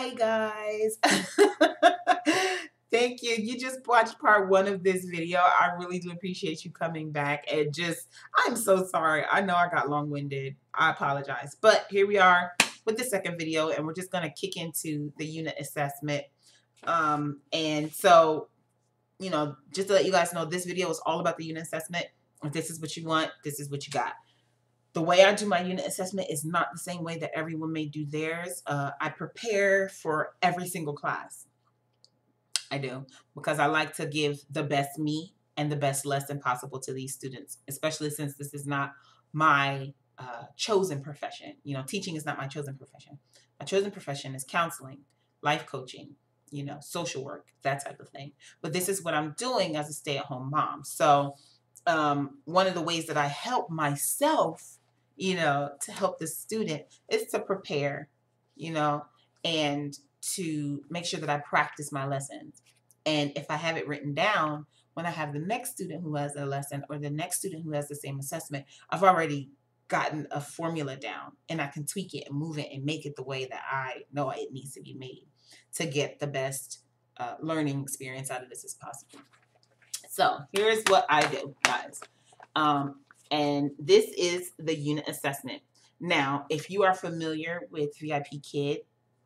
Hi guys. Thank you. You just watched part 1 of this video. I really do appreciate you coming back, and I'm so sorry. I know I got long-winded. I apologize. But here we are with the second video, and we're just going to kick into the unit assessment. And so, just to let you guys know, this video is all about the unit assessment. If this is what you want, this is what you got. The way I do my unit assessment is not the same way that everyone may do theirs. I prepare for every single class. I do, because I like to give the best me and the best lesson possible to these students, especially since this is not my chosen profession. Teaching is not my chosen profession. My chosen profession is counseling, life coaching, social work, that type of thing. But this is what I'm doing as a stay-at-home mom. So one of the ways that I help myself, to help the student is to prepare, and to make sure that I practice my lessons. And if I have it written down, when I have the next student who has a lesson or the next student who has the same assessment, I've already gotten a formula down, and I can tweak it and move it and make it the way that I know it needs to be made to get the best learning experience out of this as possible. So here's what I do, guys. And this is the unit assessment. Now, if you are familiar with VIPkid,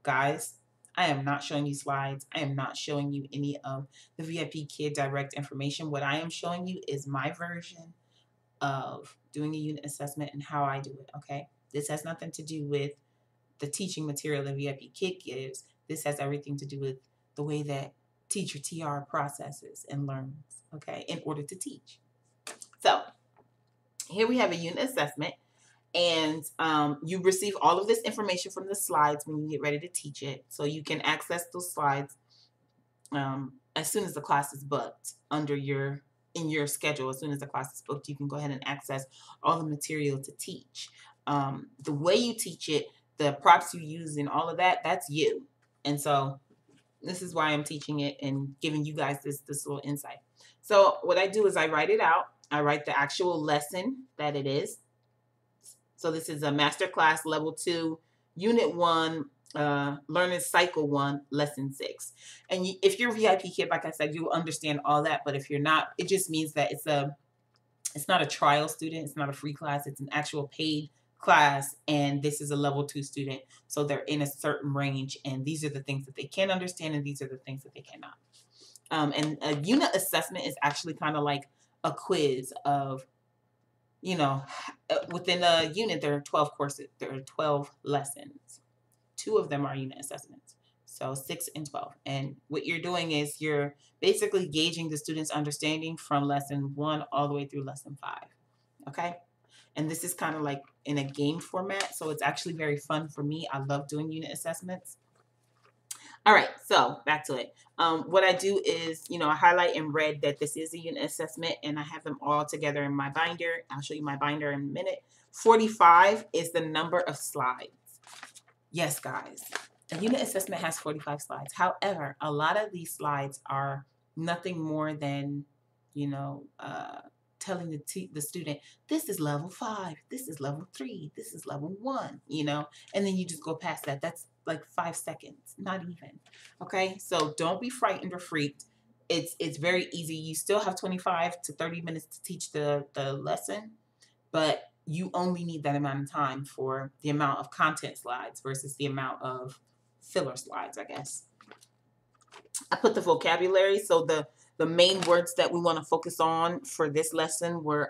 guys, I am not showing you slides. I am not showing you any of the VIPkid direct information. What I am showing you is my version of doing a unit assessment and how I do it, okay? This has nothing to do with the teaching material that VIPkid gives. This has everything to do with the way that teacher TR processes and learns, okay, in order to teach. So here we have a unit assessment, and you receive all of this information from the slides when you get ready to teach it. So you can access those slides as soon as the class is booked in your schedule. As soon as the class is booked, you can go ahead and access all the material to teach. The way you teach it, the props you use and all of that, that's you. And so this is why I'm teaching it and giving you guys this little insight. So what I do is I write it out. I write the actual lesson that it is. So this is a master class level 2, unit 1, learning cycle 1, lesson 6. And if you're VIPkid, like I said, you will understand all that. But if you're not, it just means that it's not a trial student. It's not a free class. It's an actual paid class, and this is a level 2 student, so they're in a certain range, and these are the things that they can understand, and these are the things that they cannot. And a unit assessment is actually kind of like a quiz of, within a unit there are 12 courses, there are 12 lessons. 2 of them are unit assessments, so 6 and 12. And what you're doing is you're basically gauging the student's understanding from lesson 1 all the way through lesson 5. Okay. And this is kind of like in a game format, so it's actually very fun for me. I love doing unit assessments. All right, so back to it. What I do is, I highlight in red that this is a unit assessment, and I have them all together in my binder. I'll show you my binder in a minute. 45 is the number of slides. Yes, guys, a unit assessment has 45 slides. However, a lot of these slides are nothing more than, telling the student, this is level 5, this is level 3, this is level 1, and then you just go past that. That's like 5 seconds, not even. Okay, so don't be frightened or freaked. It's very easy. You still have 25 to 30 minutes to teach the lesson, but you only need that amount of time for the amount of content slides versus the amount of filler slides, I guess. I put the vocabulary, so the main words that we want to focus on for this lesson were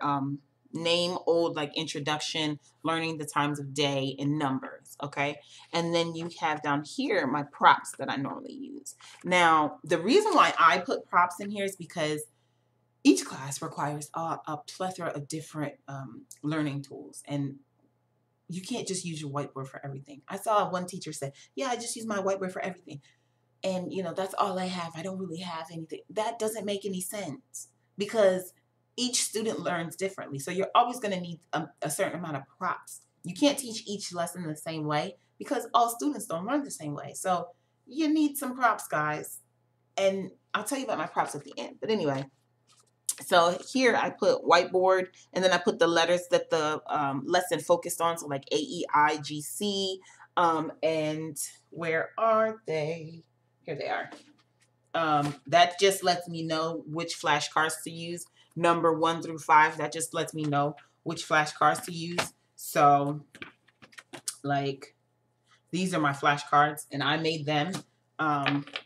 name, old, like introduction, learning the times of day, and numbers, okay? And then you have down here my props that I normally use. Now, the reason why I put props in here is because each class requires a plethora of different learning tools, and you can't just use your whiteboard for everything. I saw one teacher say, yeah, I just use my whiteboard for everything. And, that's all I have. I don't really have anything. That doesn't make any sense, because each student learns differently. So you're always going to need a certain amount of props. You can't teach each lesson the same way, because all students don't learn the same way. So you need some props, guys. And I'll tell you about my props at the end. But anyway, so here I put whiteboard, and then I put the letters that the lesson focused on. So like A, E, I, G, C. And where are they? Here they are. That just lets me know which flashcards to use. Number 1 through 5, that just lets me know which flashcards to use. So, like, these are my flashcards, and I made them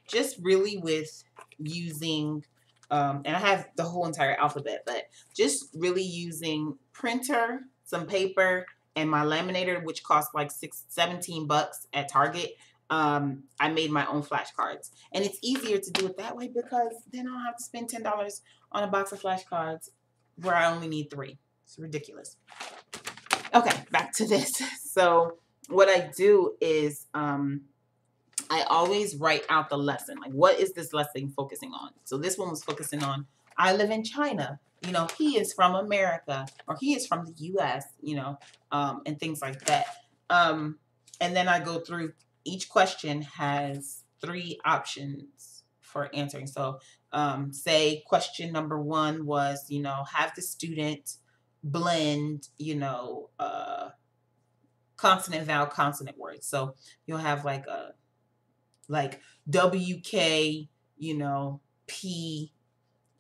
just really with using, and I have the whole entire alphabet, but just really using printer, some paper, and my laminator, which cost like $17 at Target. I made my own flashcards, and it's easier to do it that way because then I don't have to spend $10 on a box of flashcards where I only need 3. It's ridiculous. Okay, back to this. So what I do is I always write out the lesson. Like, what is this lesson focusing on? So this one was focusing on, I live in China. You know, he is from America, or he is from the U.S., you know, and things like that. And then I go through, each question has 3 options for answering. So say question number 1 was, you know, have the student blend, you know, consonant, vowel, consonant words. So you'll have like a, like WK, you know, P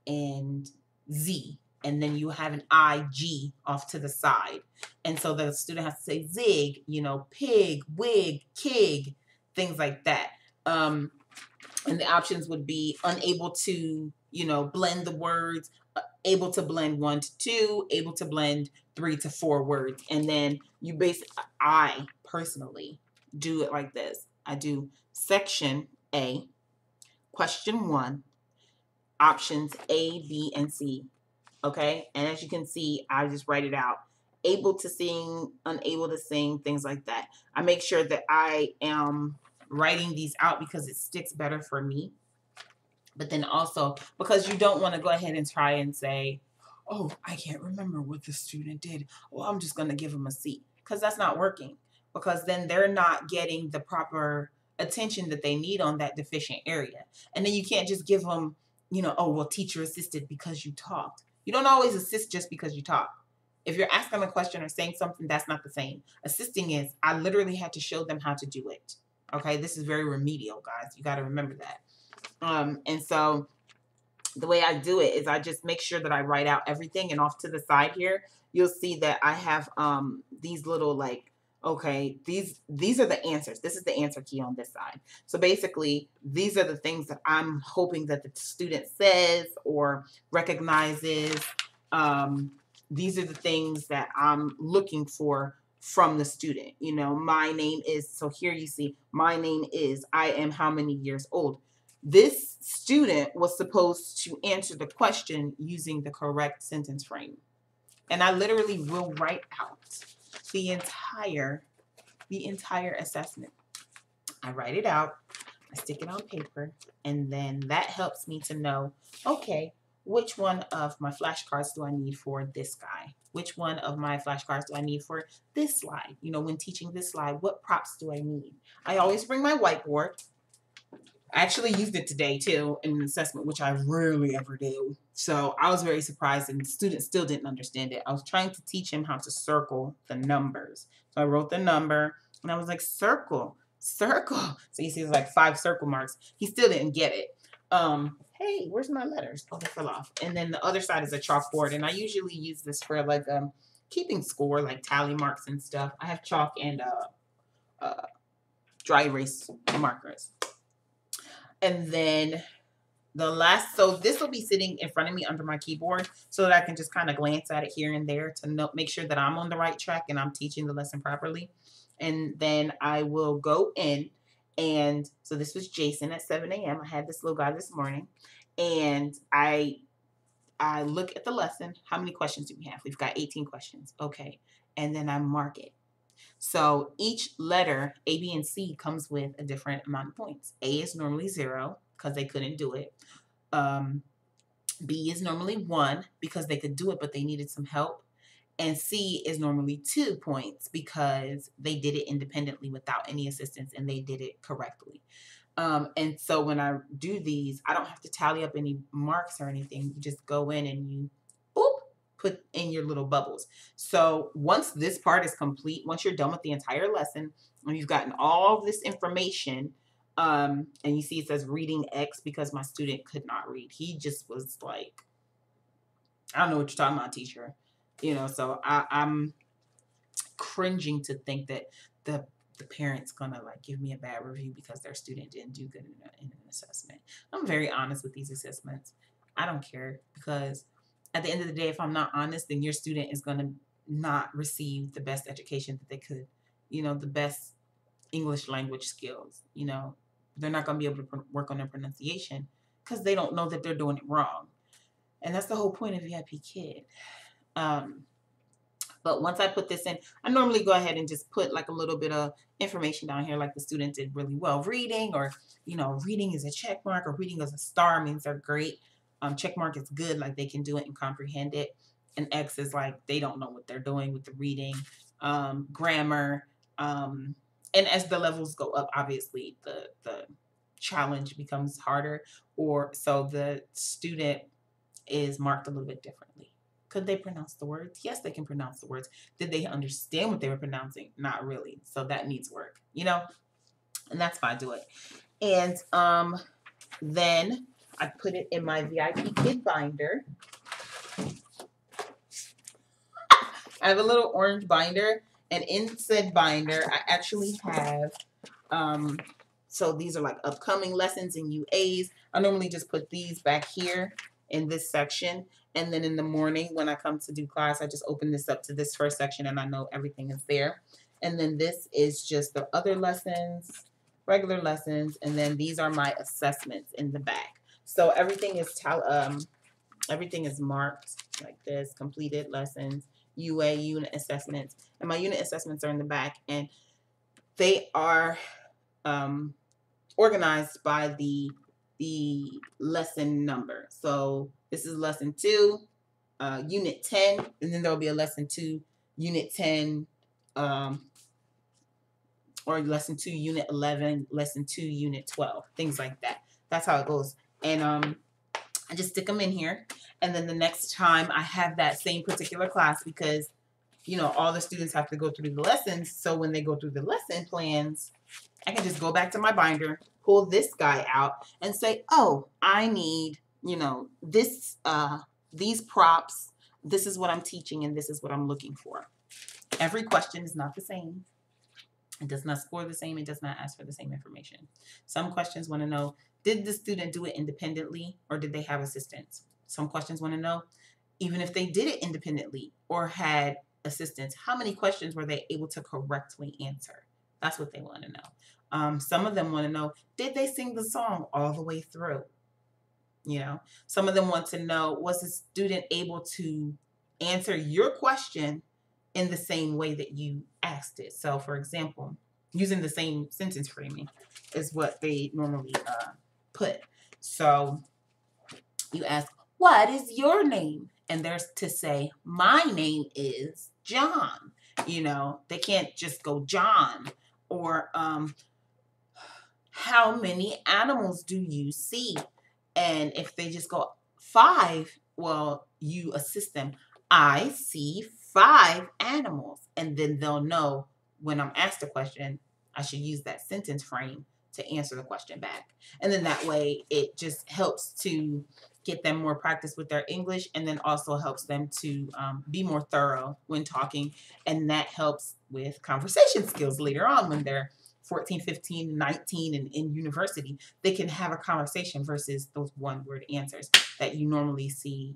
and Z. And then you have an IG off to the side. And so the student has to say zig, you know, pig, wig, kig, things like that. And the options would be unable to, you know, blend the words, able to blend 1 to 2, able to blend 3 to 4 words. And then you I personally do it like this. I do section A, question 1, options A, B, and C. Okay. And as you can see, I just write it out. Able to sing, unable to sing, things like that. I make sure that I am writing these out because it sticks better for me. But then also because you don't want to go ahead and try and say, oh, I can't remember what the student did. Well, I'm just going to give them a C, because that's not working, because then they're not getting the proper attention that they need on that deficient area. And then you can't just give them, you know, oh, well, teacher assisted because you talked. You don't always assist just because you talk. If you're asking a question or saying something, that's not the same. Assisting is, I literally had to show them how to do it. Okay, this is very remedial, guys. You got to remember that. And so the way I do it is I just make sure that I write out everything, and off to the side here, you'll see that I have these little, like, okay, these are the answers. This is the answer key on this side. So basically, these are the things that I'm hoping that the student says or recognizes. These are the things that I'm looking for from the student. You know, my name is, so here you see, my name is, I am how many years old. This student was supposed to answer the question using the correct sentence frame. And I literally will write out the entire assessment. I write it out, I stick it on paper, and then that helps me to know, okay, which one of my flashcards do I need for this guy? Which one of my flashcards do I need for this slide? You know, when teaching this slide, what props do I need? I always bring my whiteboard. I actually used it today too in an assessment, which I rarely ever do. So I was very surprised, and the student still didn't understand it. I was trying to teach him how to circle the numbers. So I wrote the number, and I was like, circle, circle. So you see there's like 5 circle marks. He still didn't get it. Hey, where's my letters? Oh, they fell off. And then the other side is a chalkboard, and I usually use this for like keeping score, like tally marks and stuff. I have chalk and dry erase markers. And then the last, so this will be sitting in front of me under my keyboard so that I can just kind of glance at it here and there to make sure that I'm on the right track and I'm teaching the lesson properly. And then I will go in, and so this was Jason at 7 a.m. I had this little guy this morning, and I look at the lesson. How many questions do we have? We've got 18 questions. Okay. And then I mark it. So each letter, A, B, and C, comes with a different amount of points. A is normally 0 because they couldn't do it. B is normally 1 because they could do it, but they needed some help. And C is normally 2 points because they did it independently without any assistance and they did it correctly. And so when I do these, I don't have to tally up any marks or anything. You just go in and you, oop, put in your little bubbles. So once this part is complete, once you're done with the entire lesson, and you've gotten all this information, and you see it says reading X because my student could not read. He just was like, I don't know what you're talking about, teacher. So I'm cringing to think that the parent's gonna like give me a bad review because their student didn't do good in an assessment. I'm very honest with these assessments. I don't care, because at the end of the day, if I'm not honest, then your student is gonna not receive the best education that they could, the best English language skills. They're not gonna be able to work on their pronunciation because they don't know that they're doing it wrong. And that's the whole point of VIPkid. But once I put this in, I normally go ahead and just put like a little bit of information down here, like the student did really well reading, or, reading is a check mark, or reading is a star, means they're great. Check mark is good, like they can do it and comprehend it. And X is like they don't know what they're doing with the reading, grammar. And as the levels go up, obviously the challenge becomes harder, or so the student is marked a little bit differently. Could they pronounce the words? Yes, they can pronounce the words. Did they understand what they were pronouncing? Not really. So that needs work, and that's why I do it. And then I put it in my VIPkid binder. I have a little orange binder, and in said binder, I actually have, so these are like upcoming lessons and UAs. I normally just put these back here in this section. And then in the morning when I come to do class, I just open this up to this first section and I know everything is there. And then this is just the other lessons, regular lessons. And then these are my assessments in the back. So everything is marked like this: completed lessons, UA, unit assessments. And my unit assessments are in the back, and they are organized by the lesson number. So this is lesson 2, unit 10, and then there'll be a lesson 2, unit 10, or lesson 2, unit 11, lesson 2, unit 12, things like that. That's how it goes. And I just stick them in here, and then the next time I have that same particular class, because all the students have to go through the lessons, so when they go through the lesson plans, I can just go back to my binder, pull this guy out, and say, oh, I need, this, these props. This is what I'm teaching, and this is what I'm looking for. Every question is not the same. It does not score the same. It does not ask for the same information. Some questions want to know, did the student do it independently, or did they have assistance? Some questions want to know, even if they did it independently or had assistance, how many questions were they able to correctly answer? That's what they want to know. Some of them want to know, did they sing the song all the way through? Some of them want to know, was the student able to answer your question in the same way that you asked it? So, for example, using the same sentence framing is what they normally put. So you ask, what is your name? And there's to say, my name is John. They can't just go John. Or how many animals do you see? And if they just go 5, well, you assist them. I see 5 animals. And then they'll know when I'm asked a question, I should use that sentence frame to answer the question back. And then that way it just helps to get them more practice with their English, and then also helps them to be more thorough when talking. And that helps with conversation skills later on when they're 14, 15, 19 and in university. They can have a conversation versus those one-word answers that you normally see,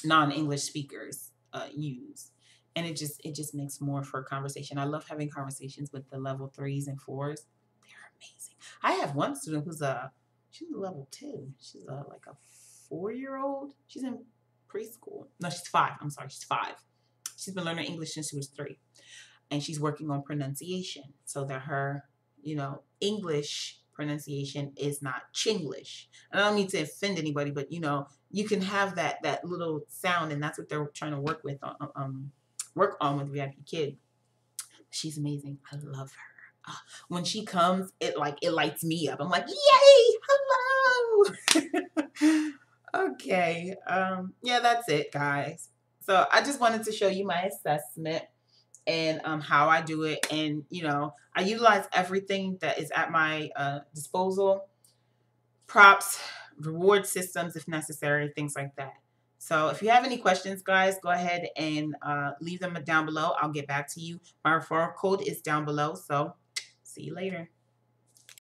non-English speakers use. And it just makes more for conversation. I love having conversations with the level 3s and 4s. They're amazing. I have one student who's she's a level 2. She's like a 4-year-old. She's in preschool. No, she's 5. I'm sorry, she's 5. She's been learning English since she was 3. And she's working on pronunciation so that her, English pronunciation is not Chinglish. And I don't mean to offend anybody, but you can have that little sound, and that's what they're trying to work with work on with VIPkid. She's amazing. I love her. When she comes, it lights me up. I'm like, yay, hello. Okay. Yeah, that's it, guys. So I just wanted to show you my assessment and how I do it. And, you know, I utilize everything that is at my disposal, props, reward systems if necessary, things like that. So if you have any questions, guys, go ahead and leave them down below. I'll get back to you. My referral code is down below. So see you later.